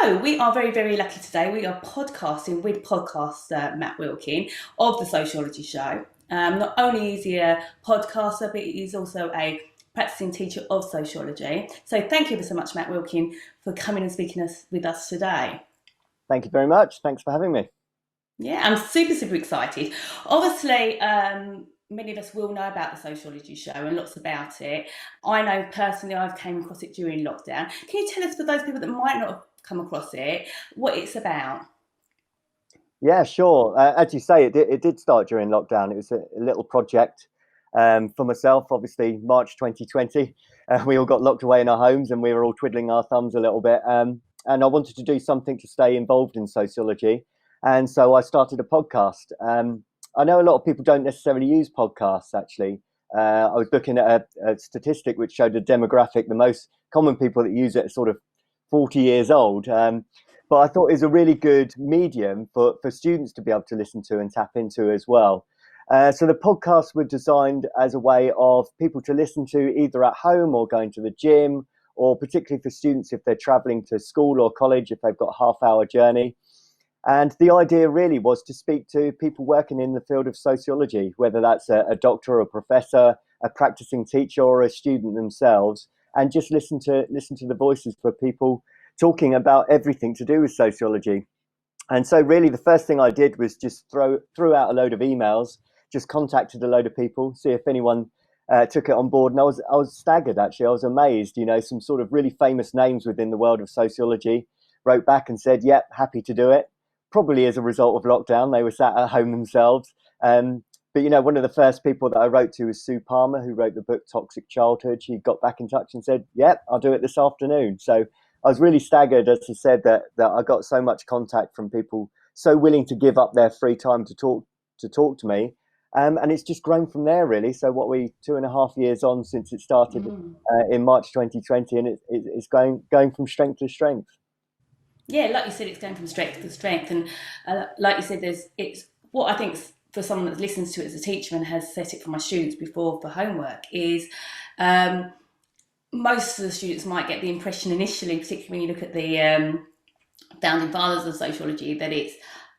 So we are very, very lucky today. We are podcasting with podcaster Matt Wilkin of the Sociology Show. Not only is he a podcaster, but he is also a practicing teacher of sociology. So thank you so much, Matt Wilkin, for coming and speaking with us today. Thank you very much. Thanks for having me. Yeah, I'm super, super excited. Obviously, many of us will know about the Sociology Show and lots about it. I know personally I've came across it during lockdown. Can you tell us, for those people that might not have come across it, what it's about? Yeah, sure. As you say, it did start during lockdown. It was a little project for myself, obviously, March 2020. We all got locked away in our homes and we were all twiddling our thumbs a little bit. And I wanted to do something to stay involved in sociology. And so I started a podcast. I know a lot of people don't necessarily use podcasts, actually. I was looking at a statistic which showed a demographic. The most common people that use it are sort of 40 years old. But I thought it was a really good medium for students to be able to listen to and tap into as well. So the podcasts were designed as a way of people to listen to either at home or going to the gym, or particularly for students if they're traveling to school or college, if they've got a half-hour journey. And the idea really was to speak to people working in the field of sociology, whether that's a doctor or a professor, a practicing teacher or a student themselves, and just listen to the voices for people talking about everything to do with sociology. And so really the first thing I did was just threw out a load of emails, just contacted a load of people, see if anyone took it on board. And I was staggered, actually. I was amazed. Some sort of really famous names within the world of sociology wrote back and said, yep, happy to do it. Probably as a result of lockdown, they were sat at home themselves. But one of the first people that I wrote to was Sue Palmer, who wrote the book Toxic Childhood. She got back in touch and said, yep, I'll do it this afternoon. So I was really staggered, as I said, that I got so much contact from people so willing to give up their free time to talk to me. And it's just grown from there, really. So 2.5 years on since it started in March 2020, and it's going from strength to strength. Yeah, like you said, it's going from strength to strength, and like you said, it's what I think for someone that listens to it as a teacher and has set it for my students before for homework is. Most of the students might get the impression initially, particularly when you look at the founding fathers of sociology, that it's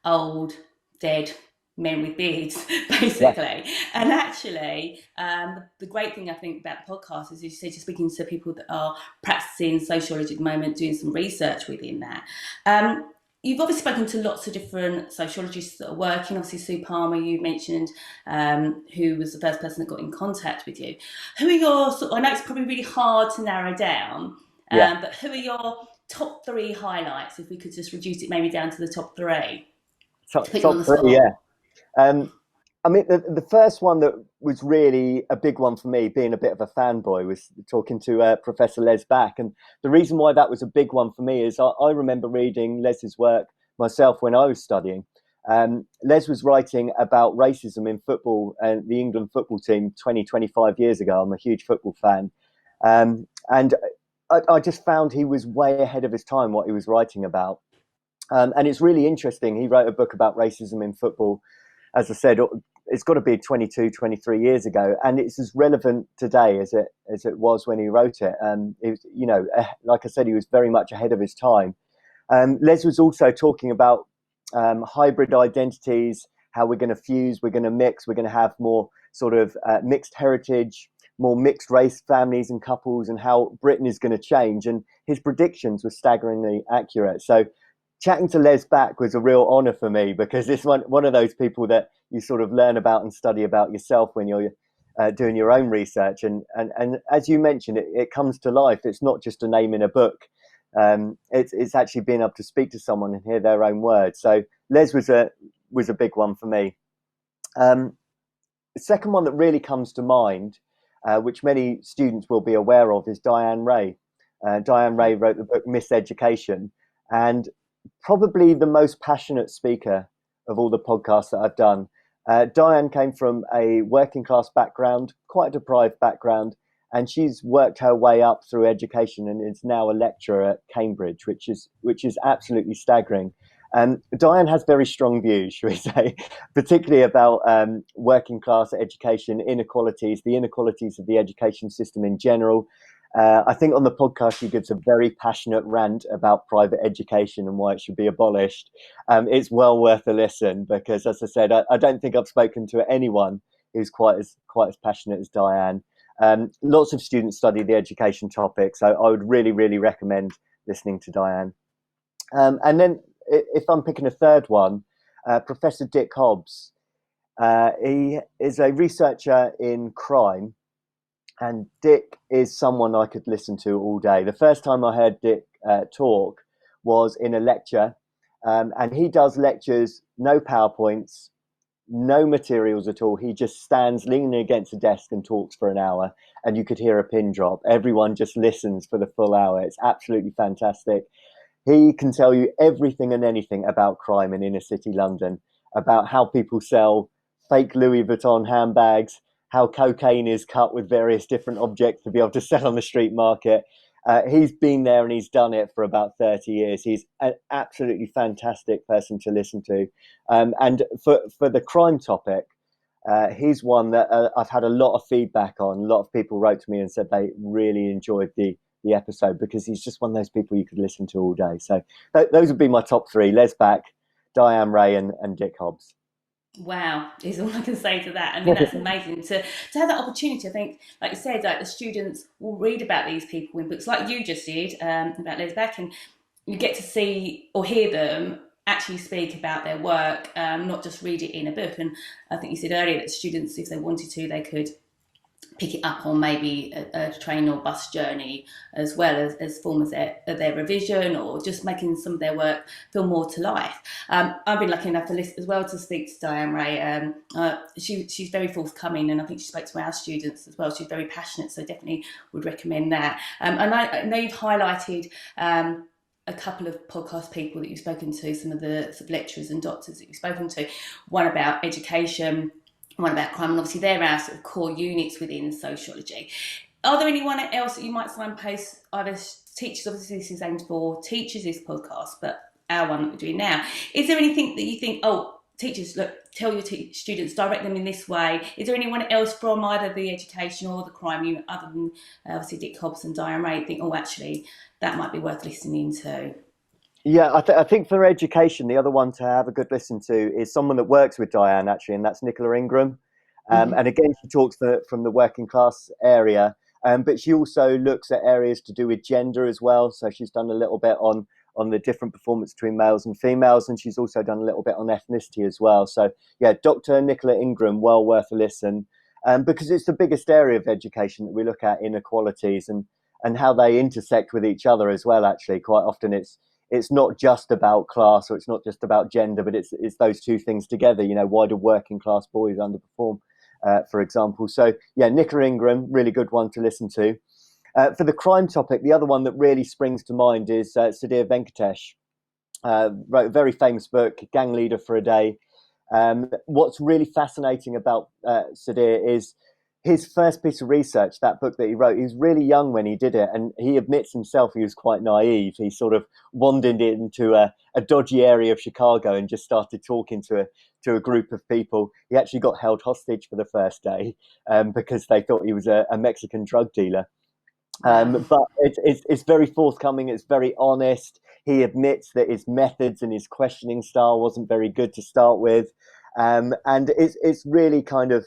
old, dead men with beards, basically. Yeah. And actually, the great thing I think about the podcast is, as you said, you're speaking to people that are practicing sociology at the moment, doing some research within that. You've obviously spoken to lots of different sociologists that are working. Obviously, Sue Palmer, you mentioned, who was the first person that got in contact with you. Who are your, I know it's probably really hard to narrow down, but who are your top three highlights, if we could just reduce it maybe down to the top three? Top three, yeah. The first one that was really a big one for me, being a bit of a fanboy, was talking to Professor Les Back. And the reason why that was a big one for me is I remember reading Les's work myself when I was studying. Les was writing about racism in football and the England football team 25 years ago. I'm a huge football fan. And I just found he was way ahead of his time, what he was writing about. And it's really interesting. He wrote a book about racism in football. As I said, it's got to be 22, 23 years ago, and it's as relevant today as it was when he wrote it. Like I said, he was very much ahead of his time. Les was also talking about hybrid identities, how we're going to fuse, we're going to mix, we're going to have more sort of mixed heritage, more mixed race families and couples, and how Britain is going to change. And his predictions were staggeringly accurate. So chatting to Les Back was a real honor for me, because it's one of those people that you sort of learn about and study about yourself when you're doing your own research. And as you mentioned, it comes to life. It's not just a name in a book. It's actually being able to speak to someone and hear their own words. So Les was a big one for me. The second one that really comes to mind, which many students will be aware of, is Diane Ray. Diane Ray wrote the book Miseducation, and probably the most passionate speaker of all the podcasts that I've done. Diane came from a working class background, quite a deprived background, and she's worked her way up through education and is now a lecturer at Cambridge, which is absolutely staggering. Diane has very strong views, shall we say, particularly about working class education inequalities, the inequalities of the education system in general. I think on the podcast he gives a very passionate rant about private education and why it should be abolished. It's well worth a listen because, as I said, I don't think I've spoken to anyone who's quite as passionate as Diane. Lots of students study the education topic, so I would really, really recommend listening to Diane. And then, if I'm picking a third one, Professor Dick Hobbs. He is a researcher in crime, and Dick is someone I could listen to all day. The first time I heard Dick talk was in a lecture, and he does lectures, no PowerPoints, no materials at all. He just stands leaning against a desk and talks for an hour, and you could hear a pin drop. Everyone just listens for the full hour. It's absolutely fantastic. He can tell you everything and anything about crime in inner city London, about how people sell fake Louis Vuitton handbags, how cocaine is cut with various different objects to be able to sell on the street market. He's been there and he's done it for about 30 years. He's an absolutely fantastic person to listen to. And for the crime topic, he's one that I've had a lot of feedback on. A lot of people wrote to me and said they really enjoyed the episode because he's just one of those people you could listen to all day. So those would be my top three: Les Back, Diane Ray, and Dick Hobbs. Wow, is all I can say to that. I mean, that's amazing to have that opportunity. I think, like you said, like the students will read about these people in books, like you just did about Les Back, and you get to see or hear them actually speak about their work, not just read it in a book. And I think you said earlier that students, if they wanted to, they could pick it up on maybe a train or bus journey, as well as form of their revision, or just making some of their work feel more to life. I've been lucky enough to listen as well to speak to Diane Ray. She's very forthcoming, and I think she spoke to our students as well. She's very passionate, so definitely would recommend that. And I know you've highlighted a couple of podcast people that you've spoken to, some of the sort of lecturers and doctors that you've spoken to, one about education, one about crime, and obviously they're our sort of core units within sociology. Are there anyone else that you might signpost, either teachers? Obviously this is aimed for teachers, this podcast, but our one that we're doing now, is there anything that you think, oh, teachers, look, tell your students, direct them in this way? Is there anyone else from either the education or the crime unit, other than obviously Dick Hobbs and Diane Ray, think, oh, actually that might be worth listening to? Yeah, I think for education, the other one to have a good listen to is someone that works with Diane, actually, and that's Nicola Ingram. And again, she talks from the working class area, but she also looks at areas to do with gender as well. So she's done a little bit on the different performance between males and females, and she's also done a little bit on ethnicity as well. So yeah, Dr. Nicola Ingram, well worth a listen, because it's the biggest area of education that we look at, inequalities and how they intersect with each other as well. Actually, quite often it's not just about class, or it's not just about gender, but it's those two things together. You know, why do working class boys underperform, for example? So yeah, Nicola Ingram, really good one to listen to. For the crime topic, the other one that really springs to mind is Sudhir Venkatesh. Wrote a very famous book, Gang Leader for a Day. What's really fascinating about Sudhir is his first piece of research, that book that he wrote. He was really young when he did it, and he admits himself he was quite naive. He sort of wandered into a dodgy area of Chicago and just started talking to a group of people. He actually got held hostage for the first day because they thought he was a Mexican drug dealer. But it's very forthcoming. It's very honest. He admits that his methods and his questioning style wasn't very good to start with, and it's really kind of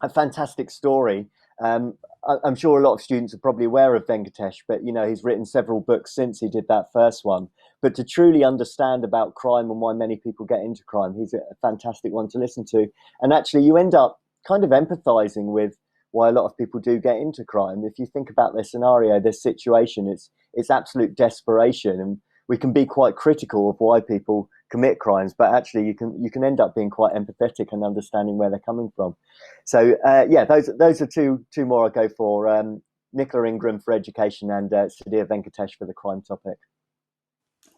a fantastic story. I'm sure a lot of students are probably aware of Venkatesh, but you know, he's written several books since he did that first one. But to truly understand about crime and why many people get into crime, he's a fantastic one to listen to. And actually, you end up kind of empathizing with why a lot of people do get into crime. If you think about their scenario, their situation, it's absolute desperation, and we can be quite critical of why people commit crimes, but actually you can end up being quite empathetic and understanding where they're coming from. So yeah, those are two more I go for. Nicola Ingram for education, and Sudhir Venkatesh for the crime topic.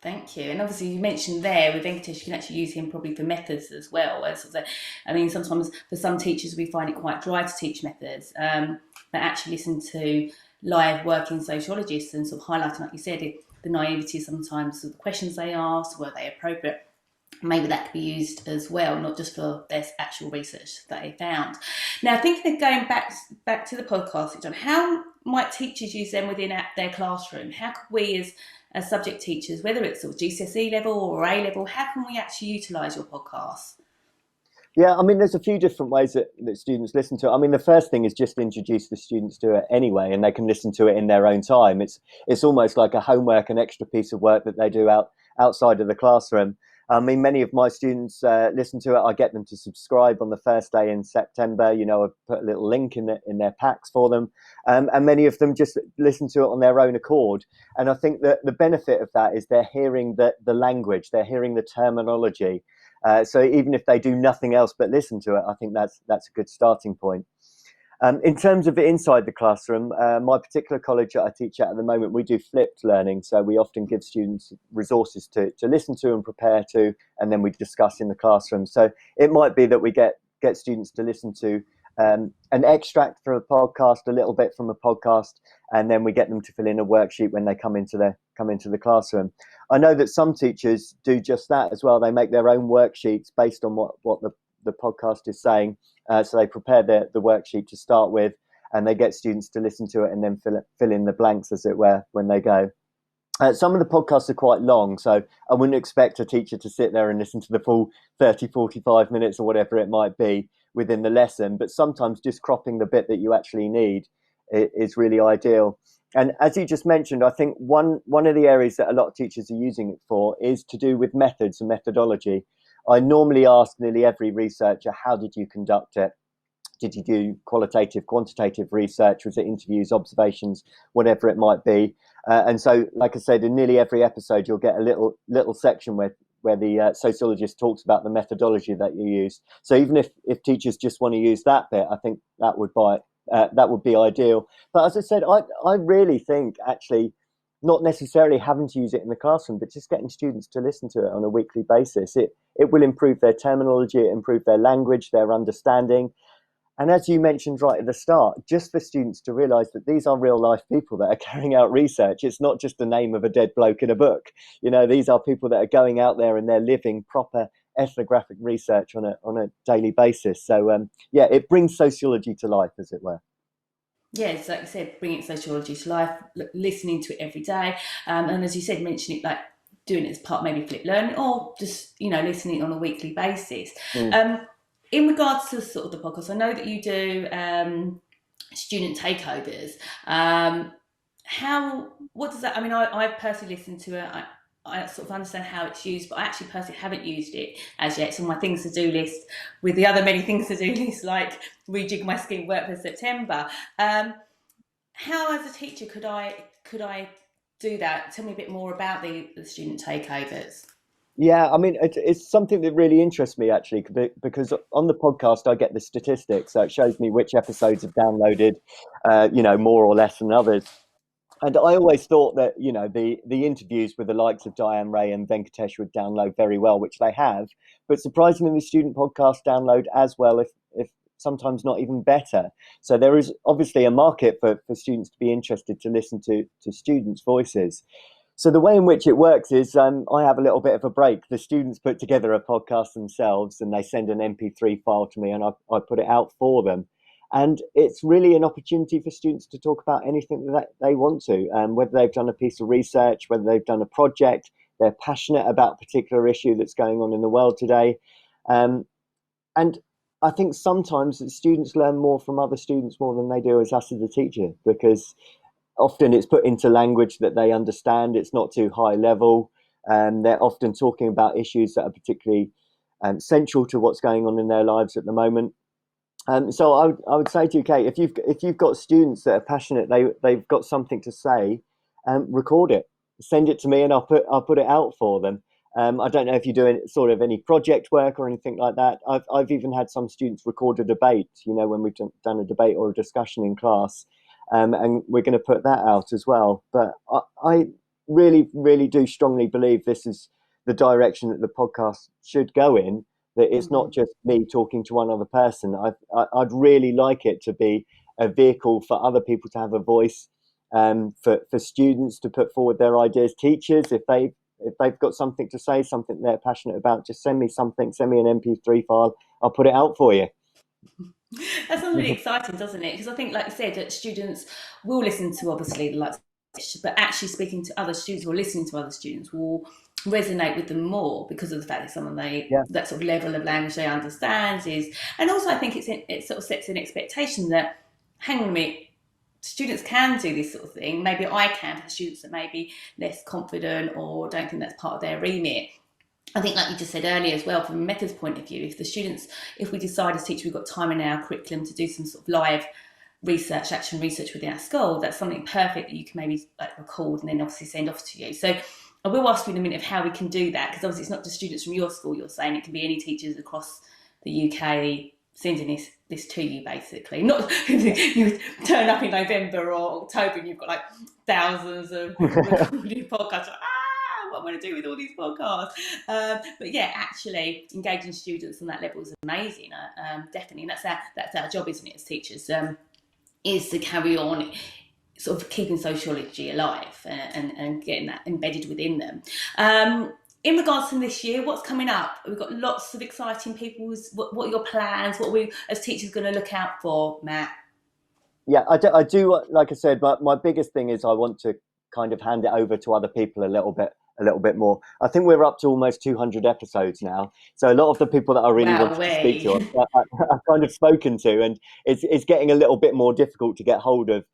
Thank you. And obviously you mentioned there with Venkatesh, you can actually use him probably for methods as well. I mean, sometimes for some teachers we find it quite dry to teach methods, but actually listen to live working sociologists and sort of highlighting, like you said, the naivety sometimes of the questions they ask, were they appropriate? maybe that could be used as well, not just for their actual research that they found. Now, thinking of going back to the podcast you've done, how might teachers use them within their classroom? How could we, as subject teachers, whether it's sort of GCSE level or A level, how can we actually utilise your podcast? Yeah, I mean, there's a few different ways that students listen to it. I mean, the first thing is just introduce the students to it anyway, and they can listen to it in their own time. It's almost like a homework, an extra piece of work that they do outside of the classroom. I mean, many of my students listen to it. I get them to subscribe on the first day in September. You know, I put a little link in their packs for them, and many of them just listen to it on their own accord. And I think that the benefit of that is they're hearing the language, they're hearing the terminology. So even if they do nothing else but listen to it, I think that's a good starting point. In terms of inside the classroom, my particular college that I teach at the moment, we do flipped learning. So we often give students resources to listen to and prepare to, and then we discuss in the classroom. So it might be that we get students to listen to an extract from a podcast, a little bit from a podcast, and then we get them to fill in a worksheet when they come into the classroom. I know that some teachers do just that as well. They make their own worksheets based on what the podcast is saying. So they prepare the worksheet to start with, and they get students to listen to it and then fill in the blanks, as it were, when they go. Some of the podcasts are quite long, so I wouldn't expect a teacher to sit there and listen to the full 30, 45 minutes or whatever it might be within the lesson, but sometimes just cropping the bit that you actually need is really ideal. And as you just mentioned, I think one of the areas that a lot of teachers are using it for is to do with methods and methodology. I normally ask nearly every researcher, how did you conduct it? Did you do qualitative, quantitative research? Was it interviews, observations, whatever it might be? And so, like I said, in nearly every episode, you'll get a little section where the sociologist talks about the methodology that you use. So even if teachers just want to use that bit, I think that would be ideal. But as I said, I really think actually not necessarily having to use it in the classroom, but just getting students to listen to it on a weekly basis. It will improve their terminology, it improve their language, their understanding. And as you mentioned right at the start, just for students to realise that these are real life people that are carrying out research. It's not just the name of a dead bloke in a book. You know, these are people that are going out there and they're living proper ethnographic research on a daily basis. So yeah, it brings sociology to life, as it were. Yeah, it's like you said, bringing sociology to life, listening to it every day, and as you said, mentioning it like doing it as part maybe flip learning or just listening on a weekly basis. In regards to sort of the podcast, I know that you do student takeovers. What does that? I mean, I personally listened to it. I sort of understand how it's used, but I actually personally haven't used it as yet. It's on my things to do list with the other many things to do list, like rejig my scheme work for September. How, as a teacher, could I do that? Tell me a bit more about the student takeovers. Yeah, I mean, it's something that really interests me, actually, because on the podcast, I get the statistics. So it shows me which episodes have downloaded, more or less than others. And I always thought that, the interviews with the likes of Diane Ray and Venkatesh would download very well, which they have. But surprisingly, the student podcasts download as well, if sometimes not even better. So there is obviously a market for students to be interested to listen to students' voices. So the way in which it works is I have a little bit of a break. The students put together a podcast themselves and they send an MP3 file to me and I put it out for them. And it's really an opportunity for students to talk about anything that they want to, whether they've done a piece of research, whether they've done a project, they're passionate about a particular issue that's going on in the world today. And I think sometimes the students learn more from other students more than they do as us as a teacher, because often it's put into language that they understand. It's not too high level. They're often talking about issues that are particularly central to what's going on in their lives at the moment. So I would say to you, Kate, if you've got students that are passionate, they've got something to say, record it, send it to me, and I'll put it out for them. I don't know if you're doing sort of any project work or anything like that. I've even had some students record a debate, when we've done a debate or a discussion in class, and we're going to put that out as well. But I really, really do strongly believe this is the direction that the podcast should go in. That it's not just me talking to one other person. I'd really like it to be a vehicle for other people to have a voice, for students to put forward their ideas, teachers, if If they've got something to say, something they're passionate about, just send me something, send me an MP3 file, I'll put it out for you. That sounds really exciting, doesn't it? Because I think, like you said, that students will listen to obviously the likes, but actually speaking to other students or listening to other students will resonate with them more because of the fact that someone Yeah, that sort of level of language they understand is, and also I think it sort of sets an expectation that, hang on a minute, students can do this sort of thing. Maybe I can, for the students that may be less confident or don't think that's part of their remit. I think, like you just said earlier as well, from a methods point of view, if we decide as teachers we've got time in our curriculum to do some sort of live research, action research within our school, that's something perfect that you can maybe like record and then obviously send off to you. So I will ask you in a minute of how we can do that, because obviously it's not just students from your school you're saying, it can be any teachers across the UK sending this to you, basically. Not you turn up in November or October and you've got like thousands of recorded podcasts. What am I going to do with all these podcasts? But yeah, actually engaging students on that level is amazing. Definitely, and that's our job, isn't it, as teachers? Is to carry on sort of keeping sociology alive and getting that embedded within them. In regards to this year, what's coming up? We've got lots of exciting people. What are your plans? What are we as teachers going to look out for, Matt? yeah, I do. Like I said, my biggest thing is I want to kind of hand it over to other people a little bit more. I think we're up to almost 200 episodes now, so a lot of the people that I really Wow, wanted to speak to, I've kind of spoken to, and it's getting a little bit more difficult to get hold of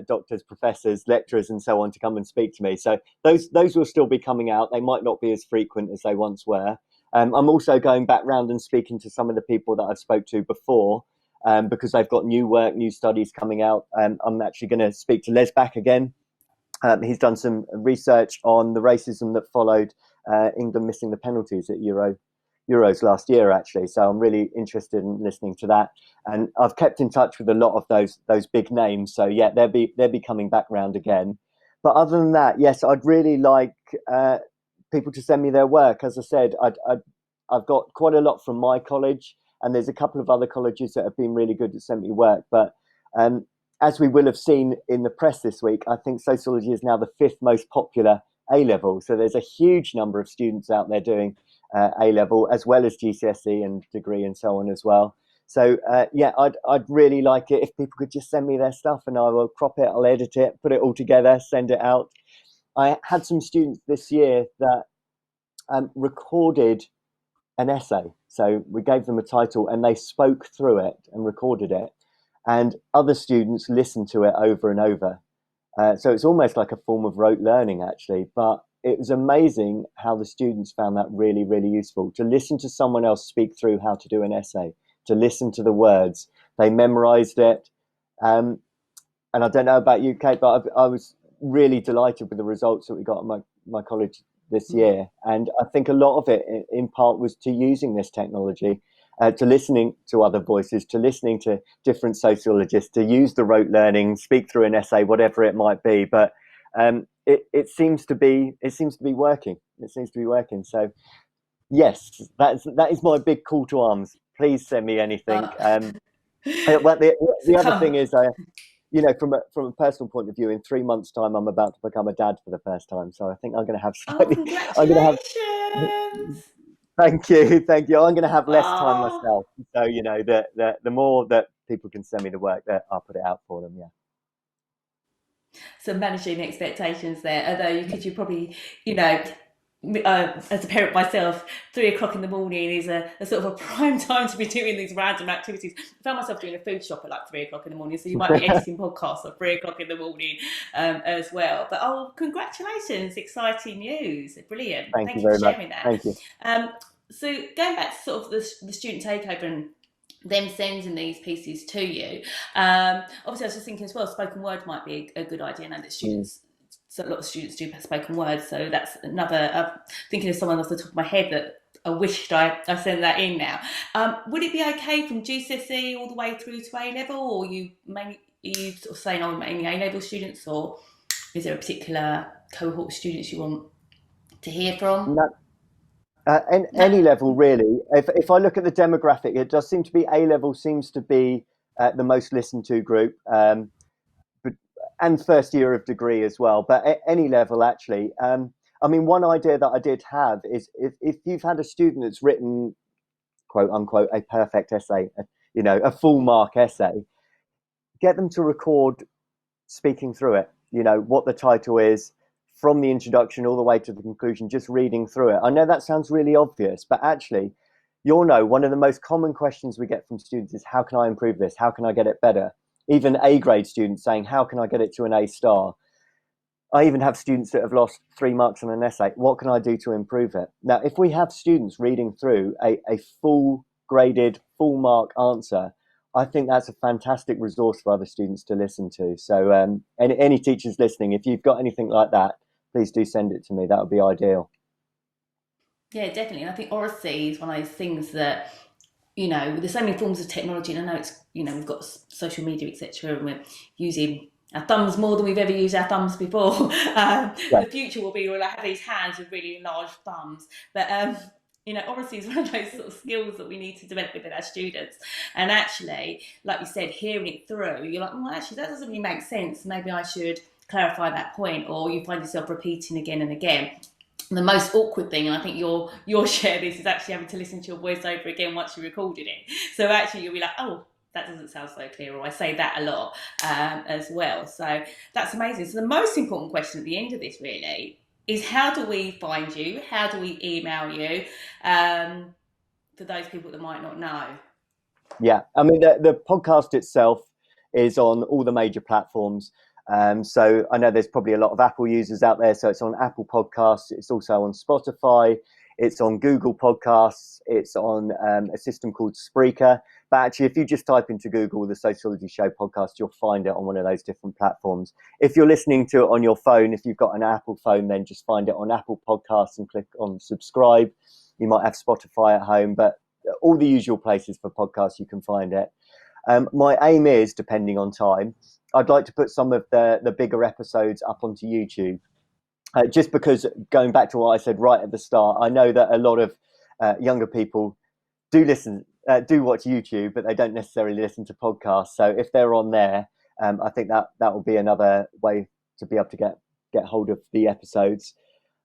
doctors, professors, lecturers, and so on to come and speak to me. So those will still be coming out. They might not be as frequent as they once were. I'm also going back round and speaking to some of the people that I've spoke to before, because they've got new work, new studies coming out. I'm actually going to speak to Les back again. He's done some research on the racism that followed England missing the penalties at Euros last year, actually. So I'm really interested in listening to that. And I've kept in touch with a lot of those big names. So yeah, they'll be coming back round again. But other than that, yes, I'd really like people to send me their work. As I said, I've got quite a lot from my college, and there's a couple of other colleges that have been really good at sending me work. But as we will have seen in the press this week, I think sociology is now the 5th most popular A-level. So there's a huge number of students out there doing A-level, as well as GCSE and degree and so on as well. So yeah, I'd really like it if people could just send me their stuff, and I will crop it, I'll edit it, put it all together, send it out. I had some students this year that recorded an essay. So we gave them a title and they spoke through it and recorded it. And other students listened to it over and over. So it's almost like a form of rote learning, actually. But it was amazing how the students found that really, really useful, to listen to someone else speak through how to do an essay, to listen to the words. They memorized it. And I don't know about you, Kate, but I was really delighted with the results that we got at my college this year. And I think a lot of it, in part, was to using this technology, to listening to other voices, to listening to different sociologists, to use the rote learning, speak through an essay, whatever it might be. But it seems to be working. It seems to be working. So yes, that is my big call to arms. Please send me anything. Well, the other thing is, from a personal point of view, in 3 months' time, I'm about to become a dad for the first time. So I think I'm going to have Oh, slightly. I'm going to have. congratulations! Thank you, thank you. I'm going to have less time Oh, myself. So the more that people can send me the work, that I'll put it out for them. Yeah. so managing expectations there. Although you probably, as a parent myself, 3 o'clock in the morning is a sort of a prime time to be doing these random activities. I found myself doing a food shop at like 3 o'clock in the morning, so you might be editing podcasts at 3 o'clock in the morning as well. But congratulations, exciting news, brilliant. Thank you Thank you for very much. sharing that. Thank you. So going back to sort of the student takeover and them sending these pieces to you. Obviously, I was just thinking as well, spoken word might be a good idea. I know that so a lot of students do spoken word, so that's another. Thinking of someone off the top of my head that I wished I sent that in now. Would it be okay from GCSE all the way through to A level, or are you sort of saying mainly A level students, or is there a particular cohort of students you want to hear from? No, No. any level really. If I look at the demographic, it does seem to be A level seems to be the most listened to group, but and first year of degree as well. But at any level, actually, I mean, one idea that I did have is if you've had a student that's written, quote unquote, a perfect essay, a full mark essay, get them to record speaking through it, what the title is from the introduction all the way to the conclusion, just reading through it. I know that sounds really obvious, but actually, one of the most common questions we get from students is, how can I improve this? How can I get it better? Even A grade students saying, how can I get it to an A star? I even have students that have lost 3 marks on an essay. What can I do to improve it? Now, if we have students reading through a full graded, full mark answer, I think that's a fantastic resource for other students to listen to. So any teachers listening, if you've got anything like that, please do send it to me. That would be ideal. Yeah, definitely. And I think oracy is one of those things that, there's so many forms of technology, and I know it's, we've got social media, etc., and we're using our thumbs more than we've ever used our thumbs before. The future will be we'll have these hands with really large thumbs. But, oracy is one of those sort of skills that we need to develop within our students. And actually, like you said, hearing it through, you're like, well, actually, that doesn't really make sense. Maybe I should clarify that point, or you find yourself repeating again and again. The most awkward thing, and I think you'll share this, is actually having to listen to your voice over again once you recorded it. So actually you'll be like, oh, that doesn't sound so clear, or I say that a lot as well. So that's amazing. So the most important question at the end of this really is, how do we find you? How do we email you? For those people that might not know. Yeah, I mean, the podcast itself is on all the major platforms. So I know there's probably a lot of Apple users out there. So it's on Apple Podcasts. It's also on Spotify. It's on Google Podcasts. It's on a system called Spreaker. But actually, if you just type into Google the Sociology Show podcast, you'll find it on one of those different platforms. If you're listening to it on your phone, if you've got an Apple phone, then just find it on Apple Podcasts and click on subscribe. You might have Spotify at home, but all the usual places for podcasts, you can find it. My aim is, depending on time, I'd like to put some of the bigger episodes up onto YouTube. Just because, going back to what I said right at the start, I know that a lot of younger people do watch YouTube, but they don't necessarily listen to podcasts. So if they're on there, I think that will be another way to be able to get hold of the episodes.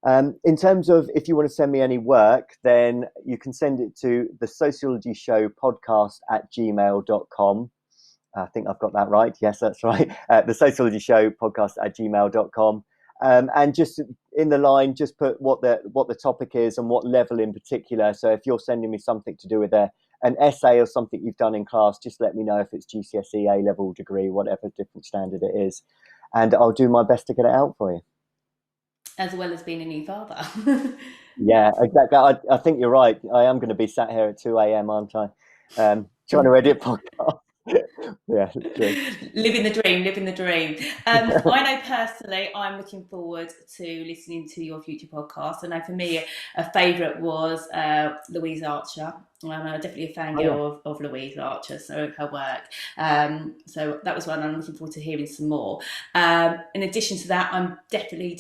In terms of, if you want to send me any work, then you can send it to the Sociology Show podcast @gmail.com. I think I've got that right. Yes, that's right. The Sociology Show podcast @gmail.com. And just in the line, just put what the topic is and what level in particular. So if you're sending me something to do with an essay or something you've done in class, just let me know if it's GCSE, A level, degree, whatever different standard it is. And I'll do my best to get it out for you. As well as being a new father. Yeah, exactly. I think you're right. I am going to be sat here at 2 a.m., aren't I? Trying to edit podcast. Yeah, true. Living the dream. I know personally, I'm looking forward to listening to your future podcast. I know for me, a favourite was Louise Archer. I'm definitely a fangirl of Louise Archer, so her work. So that was one I'm looking forward to hearing some more. In addition to that, I'm definitely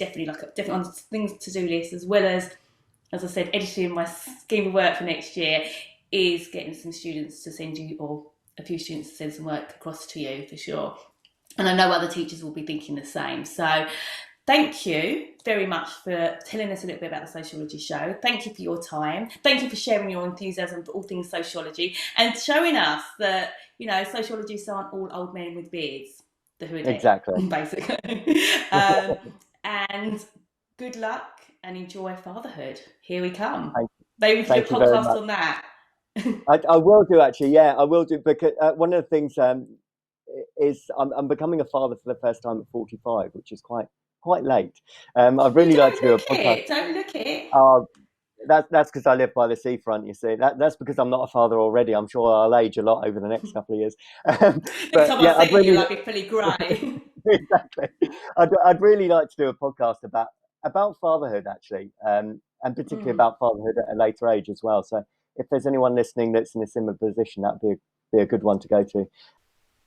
on things to do list, as well as I said, editing my scheme of work for next year is getting some students to send you, or a few students to send some work across to you for sure. And I know other teachers will be thinking the same. So thank you very much for telling us a little bit about the Sociology Show. Thank you for your time. Thank you for sharing your enthusiasm for all things sociology and showing us that, sociologists aren't all old men with beards. The who are dead, exactly. Basically. And good luck and enjoy fatherhood. Here we come. Maybe we can do a podcast on that. I will do, actually. Yeah, I will do, because one of the things is I'm becoming a father for the first time at 45, which is quite late. I'd really like to do a podcast. Don't look it. That's because I live by the seafront. You see, that's because I'm not a father already. I'm sure I'll age a lot over the next couple of years. But yeah, I'd really like it fully grey. Exactly. I'd really like to do a podcast about fatherhood, actually, and particularly about fatherhood at a later age as well. So if there's anyone listening that's in a similar position, that'd be a good one to go to.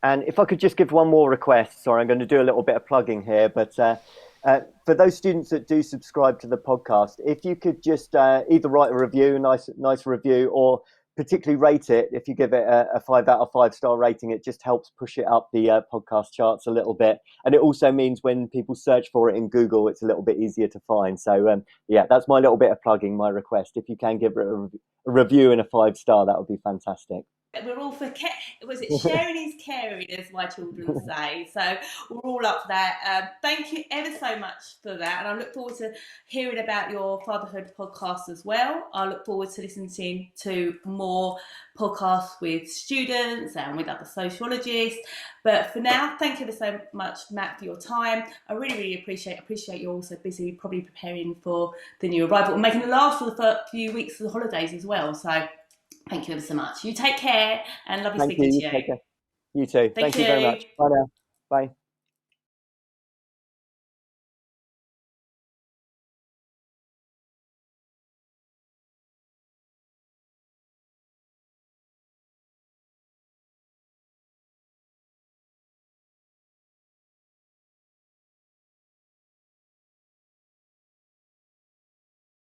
And if I could just give one more request, sorry, I'm going to do a little bit of plugging here, but for those students that do subscribe to the podcast, if you could just either write a review, nice review, or particularly rate it. If you give it a 5 out of 5 star rating, it just helps push it up the podcast charts a little bit. And it also means when people search for it in Google, it's a little bit easier to find. So yeah, that's my little bit of plugging, my request. If you can give it a review and a 5 star, that would be fantastic. We're all for was it sharing is caring, as my children say, so we're all up for that. Thank you ever so much for that, and I look forward to hearing about your fatherhood podcast as well. I look forward to listening to more podcasts with students and with other sociologists. But for now, thank you ever so much, Matt, for your time. I really appreciate you're also busy probably preparing for the new arrival and making the last for the first few weeks of the holidays as well, so thank you ever so much. You take care, and lovely speaking to you. Take care. You too. Thank you very much. Bye now. Bye.